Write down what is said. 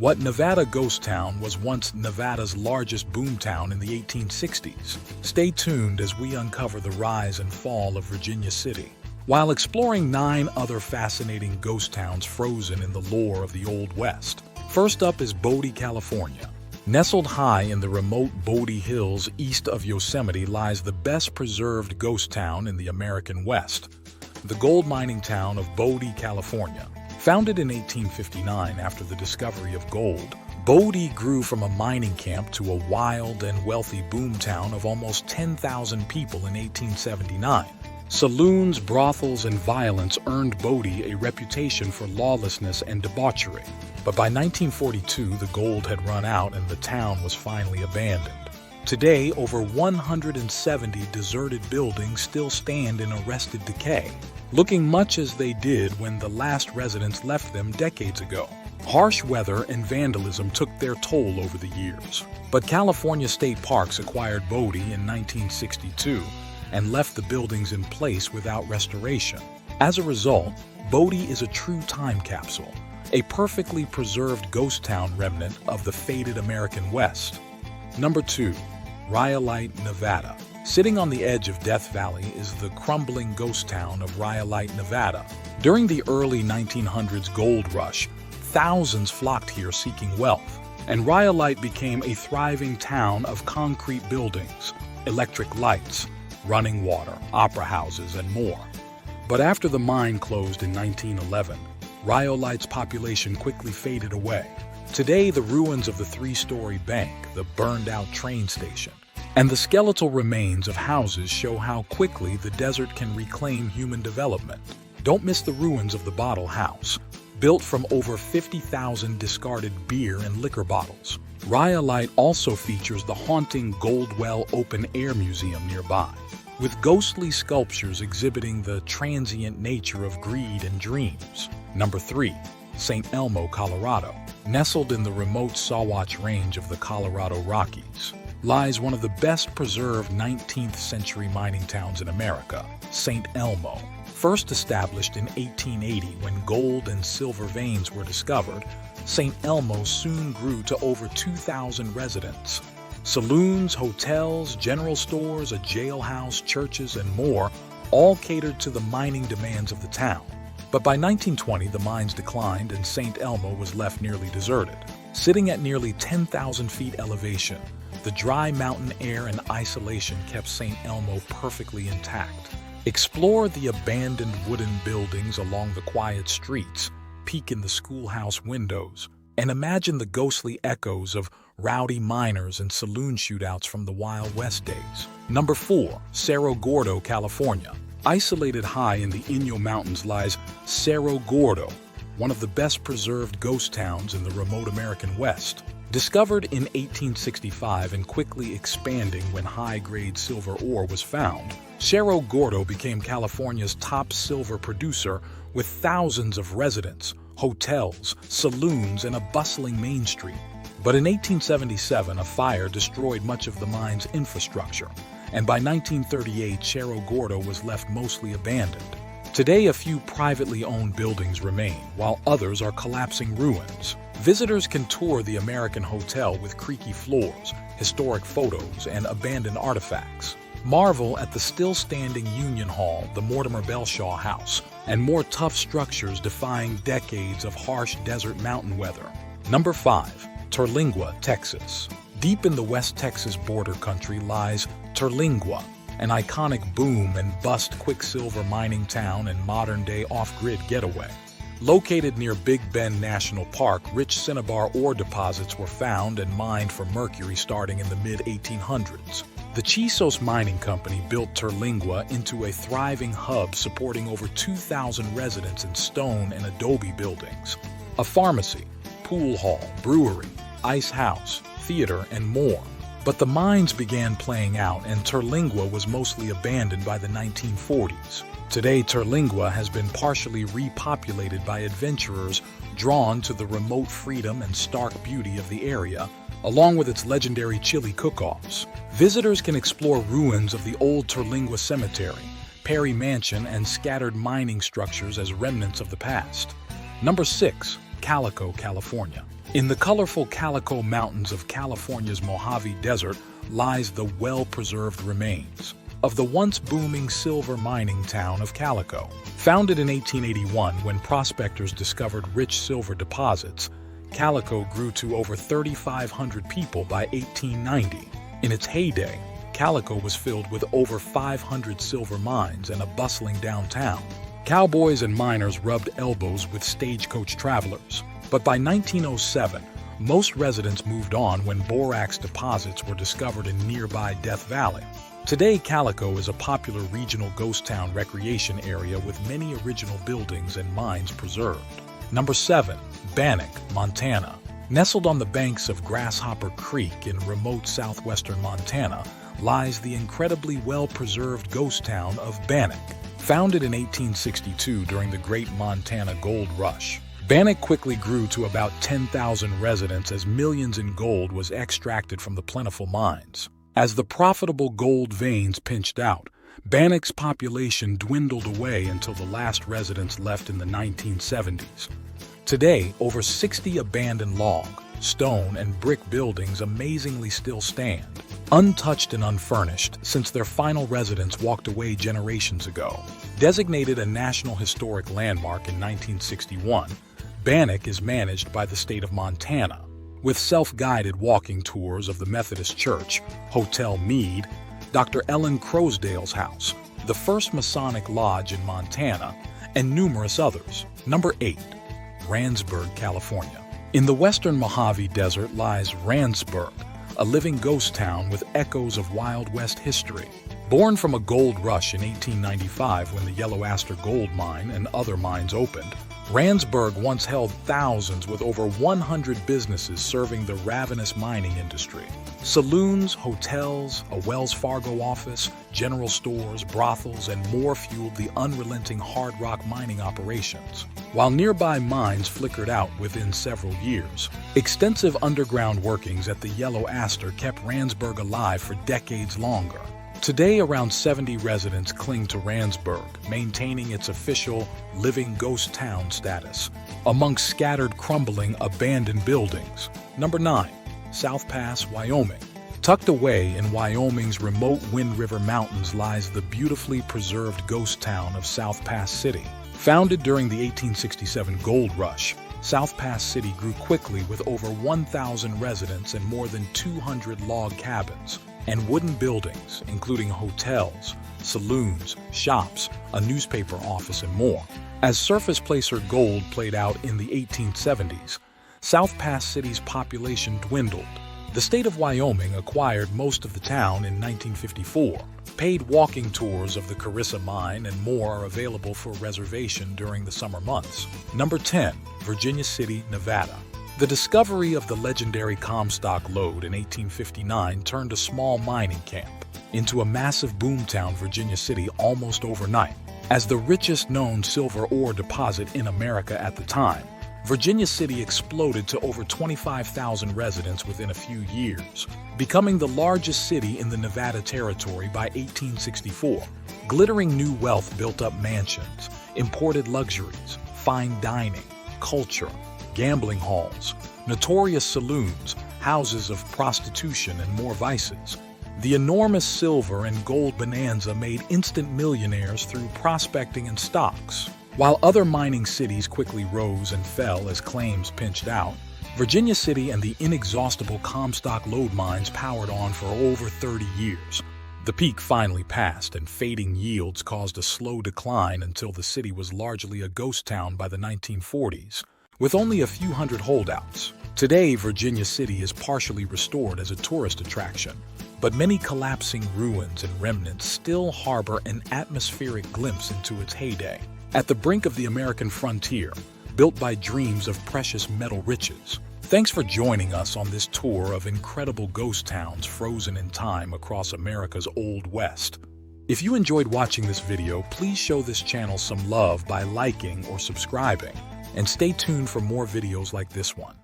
What Nevada Ghost Town was once Nevada's largest boomtown in the 1860s. Stay tuned as we uncover the rise and fall of Virginia City, while exploring 9 other fascinating ghost towns frozen in the lore of the Old West. First up is Bodie, California. Nestled high in the remote Bodie Hills east of Yosemite lies the best-preserved ghost town in the American West, the gold mining town of Bodie, California. Founded in 1859 after the discovery of gold, Bodie grew from a mining camp to a wild and wealthy boomtown of almost 10,000 people in 1879. Saloons, brothels, and violence earned Bodie a reputation for lawlessness and debauchery. But by 1942, the gold had run out and the town was finally abandoned. Today, over 170 deserted buildings still stand in arrested decay, looking much as they did when the last residents left them decades ago. Harsh weather and vandalism took their toll over the years, but California State Parks acquired Bodie in 1962 and left the buildings in place without restoration. As a result, Bodie is a true time capsule, a perfectly preserved ghost town remnant of the faded American West. Number 2. Rhyolite, Nevada. Sitting on the edge of Death Valley is the crumbling ghost town of Rhyolite, Nevada. During the early 1900s gold rush, thousands flocked here seeking wealth, and Rhyolite became a thriving town of concrete buildings, electric lights, running water, opera houses, and more. But after the mine closed in 1911, Rhyolite's population quickly faded away. Today, the ruins of the 3-story bank, the burned-out train station, and the skeletal remains of houses show how quickly the desert can reclaim human development. Don't miss the ruins of the Bottle House, built from over 50,000 discarded beer and liquor bottles. Rhyolite also features the haunting Goldwell Open Air Museum nearby, with ghostly sculptures exhibiting the transient nature of greed and dreams. Number 3. St. Elmo, Colorado. Nestled in the remote Sawatch Range of the Colorado Rockies, lies one of the best-preserved 19th-century mining towns in America, St. Elmo. First established in 1880 when gold and silver veins were discovered, St. Elmo soon grew to over 2,000 residents. Saloons, hotels, general stores, a jailhouse, churches, and more all catered to the mining demands of the town. But by 1920, the mines declined and St. Elmo was left nearly deserted. Sitting at nearly 10,000 feet elevation, the dry mountain air and isolation kept St. Elmo perfectly intact. Explore the abandoned wooden buildings along the quiet streets, peek in the schoolhouse windows, and imagine the ghostly echoes of rowdy miners and saloon shootouts from the Wild West days. Number 4. Cerro Gordo, California. Isolated high in the Inyo Mountains lies Cerro Gordo, one of the best-preserved ghost towns in the remote American West. Discovered in 1865 and quickly expanding when high-grade silver ore was found, Cerro Gordo became California's top silver producer with thousands of residents, hotels, saloons, and a bustling main street. But in 1877, a fire destroyed much of the mine's infrastructure, and by 1938, Cerro Gordo was left mostly abandoned. Today, a few privately owned buildings remain, while others are collapsing ruins. Visitors can tour the American Hotel with creaky floors, historic photos, and abandoned artifacts. Marvel at the still-standing Union Hall, the Mortimer Belshaw House, and more tough structures defying decades of harsh desert mountain weather. Number 5. Terlingua, Texas. Deep in the West Texas border country lies Terlingua, an iconic boom and bust quicksilver mining town and modern-day off-grid getaway. Located near Big Bend National Park, rich cinnabar ore deposits were found and mined for mercury starting in the mid-1800s. The Chisos Mining Company built Terlingua into a thriving hub supporting over 2,000 residents in stone and adobe buildings. A pharmacy, pool hall, brewery, ice house, theater, and more. But the mines began playing out and Terlingua was mostly abandoned by the 1940s. Today, Terlingua has been partially repopulated by adventurers drawn to the remote freedom and stark beauty of the area, along with its legendary chili cook-offs. Visitors can explore ruins of the old Terlingua Cemetery, Perry Mansion, and scattered mining structures as remnants of the past. Number 6. Calico, California. In the colorful Calico Mountains of California's Mojave Desert lies the well-preserved remains of the once booming silver mining town of Calico. Founded in 1881 when prospectors discovered rich silver deposits, Calico grew to over 3,500 people by 1890. In its heyday, Calico was filled with over 500 silver mines and a bustling downtown. Cowboys and miners rubbed elbows with stagecoach travelers. But by 1907, most residents moved on when borax deposits were discovered in nearby Death Valley. Today, Calico is a popular regional ghost town recreation area with many original buildings and mines preserved. Number 7. Bannack, Montana. Nestled on the banks of Grasshopper Creek in remote southwestern Montana lies the incredibly well-preserved ghost town of Bannack. Founded in 1862 during the Great Montana Gold Rush, Bannack quickly grew to about 10,000 residents as millions in gold was extracted from the plentiful mines. As the profitable gold veins pinched out, Bannack's population dwindled away until the last residents left in the 1970s. Today, over 60 abandoned log, stone, and brick buildings amazingly still stand, untouched and unfurnished since their final residents walked away generations ago. Designated a National Historic Landmark in 1961, Bannack is managed by the state of Montana, with self-guided walking tours of the Methodist Church, Hotel Meade, Dr. Ellen Crosdale's house, the first Masonic lodge in Montana, and numerous others. Number 8. Randsburg, California. In the western Mojave Desert lies Randsburg, a living ghost town with echoes of Wild West history. Born from a gold rush in 1895 when the Yellow Aster gold mine and other mines opened, Randsburg once held thousands with over 100 businesses serving the ravenous mining industry. Saloons, hotels, a Wells Fargo office, general stores, brothels, and more fueled the unrelenting hard rock mining operations. While nearby mines flickered out within several years, extensive underground workings at the Yellow Aster kept Randsburg alive for decades longer. Today, around 70 residents cling to Randsburg, maintaining its official living ghost town status amongst scattered crumbling abandoned buildings. Number 9. South Pass, Wyoming. Tucked away in Wyoming's remote Wind River Mountains lies the beautifully preserved ghost town of South Pass City. Founded during the 1867 Gold Rush, South Pass City grew quickly with over 1,000 residents and more than 200 log cabins and wooden buildings, including hotels, saloons, shops, a newspaper office, and more. As surface placer gold played out in the 1870s, South Pass City's population dwindled. The state of Wyoming acquired most of the town in 1954. Paid walking tours of the Carissa mine and more are available for reservation during the summer months. Number 10. Virginia City, Nevada. The discovery of the legendary Comstock lode in 1859 turned a small mining camp into a massive boomtown, Virginia City, almost overnight. As the richest known silver ore deposit in America at the time, Virginia City exploded to over 25,000 residents within a few years, becoming the largest city in the Nevada Territory by 1864. Glittering new wealth built up mansions, imported luxuries, fine dining, culture, gambling halls, notorious saloons, houses of prostitution, and more vices. The enormous silver and gold bonanza made instant millionaires through prospecting and stocks. While other mining cities quickly rose and fell as claims pinched out, Virginia City and the inexhaustible Comstock lode mines powered on for over 30 years. The peak finally passed, and fading yields caused a slow decline until the city was largely a ghost town by the 1940s, with only a few hundred holdouts. Today, Virginia City is partially restored as a tourist attraction, but many collapsing ruins and remnants still harbor an atmospheric glimpse into its heyday. At the brink of the American frontier, built by dreams of precious metal riches. Thanks for joining us on this tour of incredible ghost towns frozen in time across America's Old West. If you enjoyed watching this video, please show this channel some love by liking or subscribing, and stay tuned for more videos like this one.